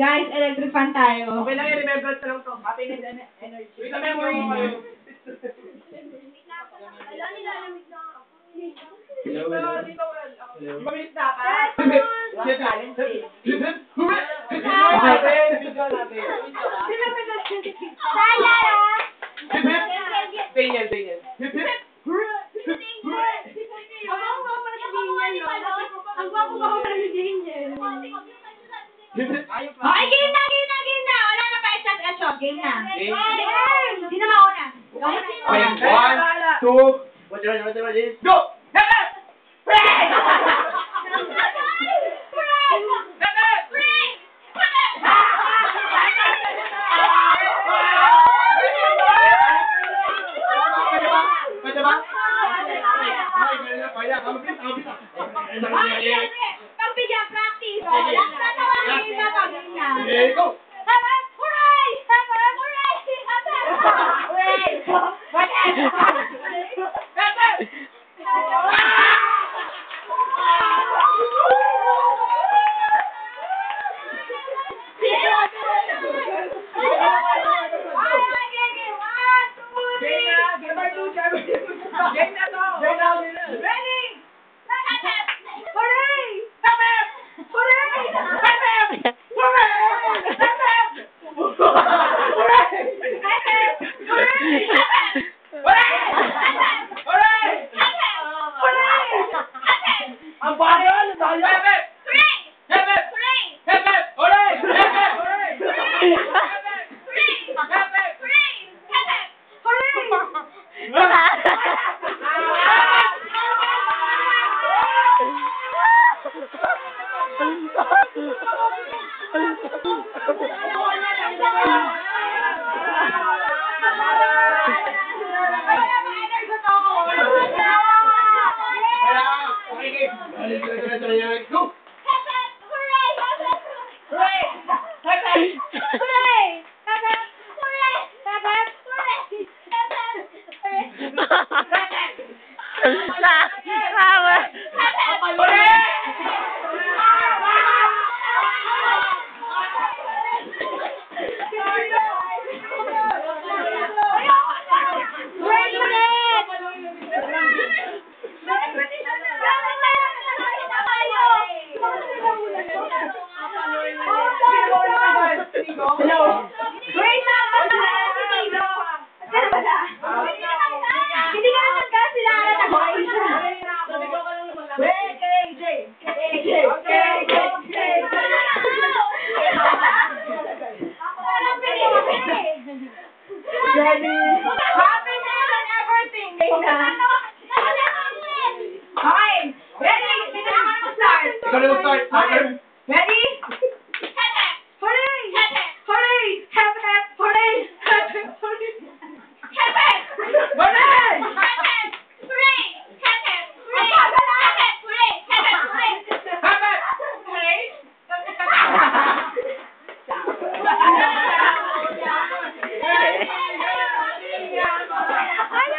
Guys, electric fan tayo. Okay lang, i-remembrance na lang to. Happy and energy. Wait, na memory nyo. Wala, nilalamig na ako. Dito, mabilis na ka. Okay. Daniel. Ang gwapo-gwapo pala ni Daniel. Okay, game na. Wala na pa extra. Game na. Sino mauna? One, two, what's your go! Pagbigyan practice. Tatawagin na pag-ina. Go! Hooray! Go! Hello. Wait lang! Hindi ka naman ka sila happiness and everything. Okay. Ready? Tingnan ka na start. Ikaw na start. Ready? Hooray! Hooray! Hep, hep, hooray! Hep, hep, hooray! Hep, hep! Hooray! Hep, hep! Hooray! Hep, hep! Hooray! Hep, hep! Hooray! Hep, hep! Hooray! Hep, hep! Hooray! Ano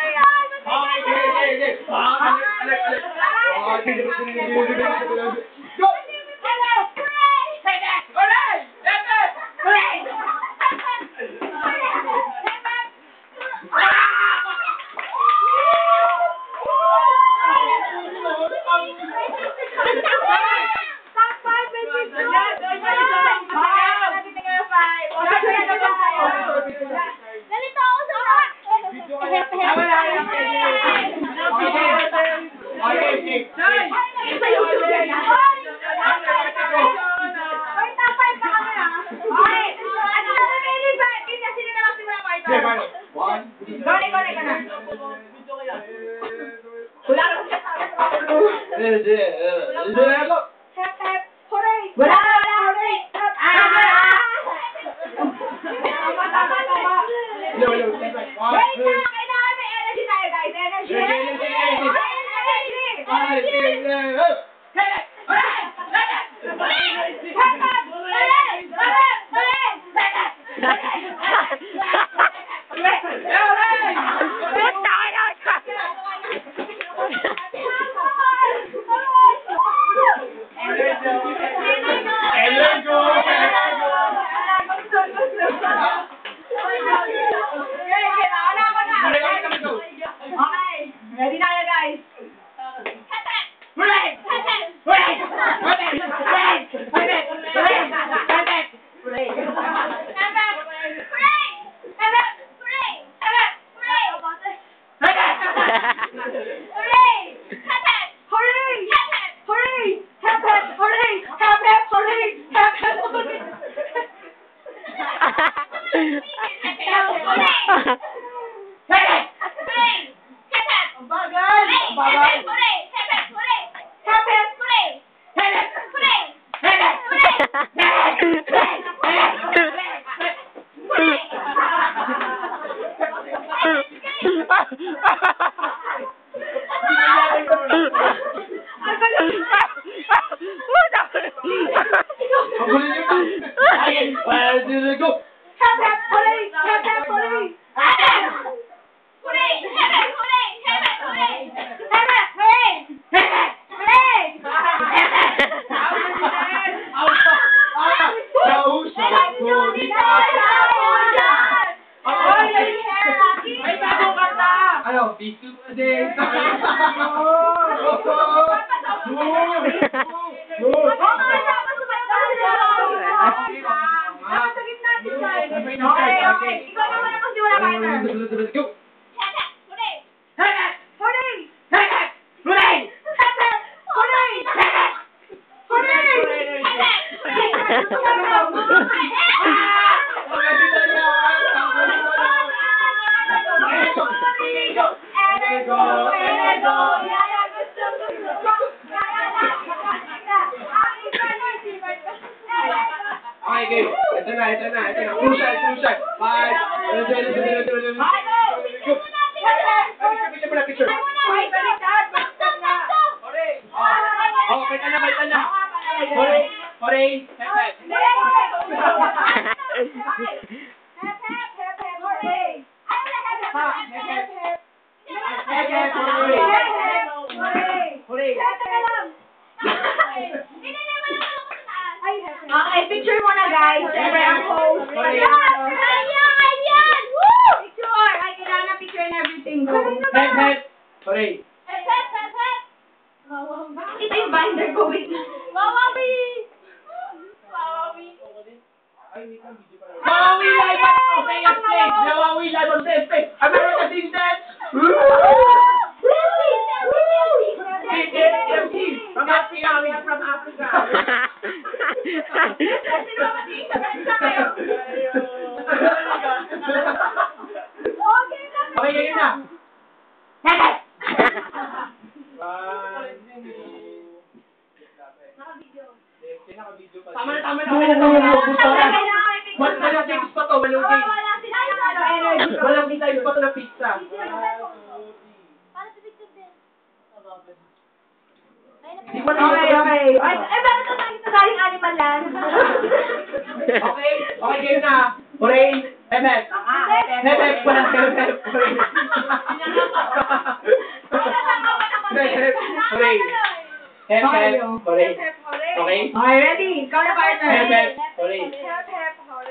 yan? Go! Wala! Wait lang! Kailangan may energy tayo, guys. Energy! Hey! Hooray! Hep-hep! Ang bagal! Ang bagal! Hooray! Hep-hep! Hooray! Hep-hep! Hooray! Hey! Hooray! Hey! Ang gulo niyo. Ayan, where did it go? Hep-hep! Hooray! Hep-hep! Hooray! Hep-hep! Hooray! Hep-hep! Hooray! Hep-hep! Hooray! Hep-hep! Hooray! Hep-hep! Hooray! May bagong kanta! Ano? Bisu din. Go! Okay, game. Ito na. Crucial. 5. Picture. Oh, kita na. Hooray. Okay, picture muna guys. Siyempre ang host. Ayan! Woo! Picture! Ay, kailangan na picture and everything. Go. Hooray. Ito yung binder ko. Wait. Wawawi! Wawawi live on same stage. Wawawi live on same stage. America sing dance. From Africa, we are from Africa. Okay, yun na. Tama na. Walang times pa to, walang times pa to na pizza. Di ba na Okay. Ay, bakit ito nagsasaling animal lang? Okay, game na. Hooray, Hep. Walang Hep. Hooray. Hep. Hooray. Okay? Okay, ready? Ikaw na partner. Hep. Hooray.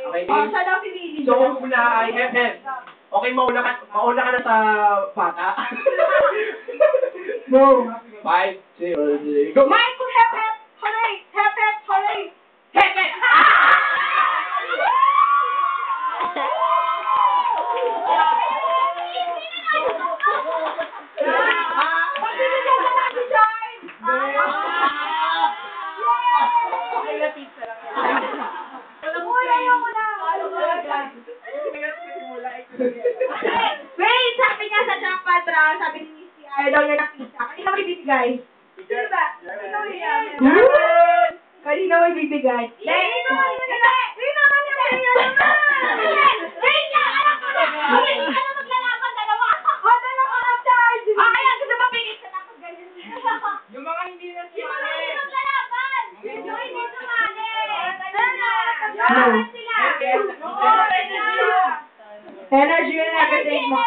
Okay, Oh, game. siya daw si Lily. So, kung una ay Hep. Okay, mauna ka na sa bata. Go. 5, 0, 0, go! Michael, hep. Hooray! Hep. Hooray! Hep! Wait, sabi niya sa Jampatra, sabi ni Missy, ayaw daw niya ng pizza. Kanina mo ibibigay? Sino ba? Kanina mo ibibigay? Wait naman niya, Wait lang, alam ko na! Ano maglalaban, dalawa? Dalawa ka charge! Kaya gusto mapigit ka tapos ganyan. Yung mga hindi na Yung mga hindi maglalaban! Yung hindi sumali! Energy and everything mo.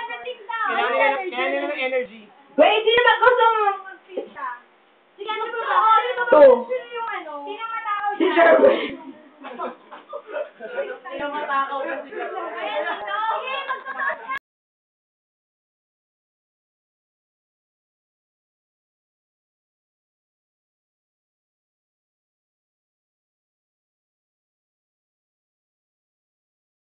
Kailangan ng energy. Wait, sino ba gusto mo mag-pizza? Sige, ano ba? Sino yung ano? Sino matakaw Si Sherwin. Sino matakaw? Ayan,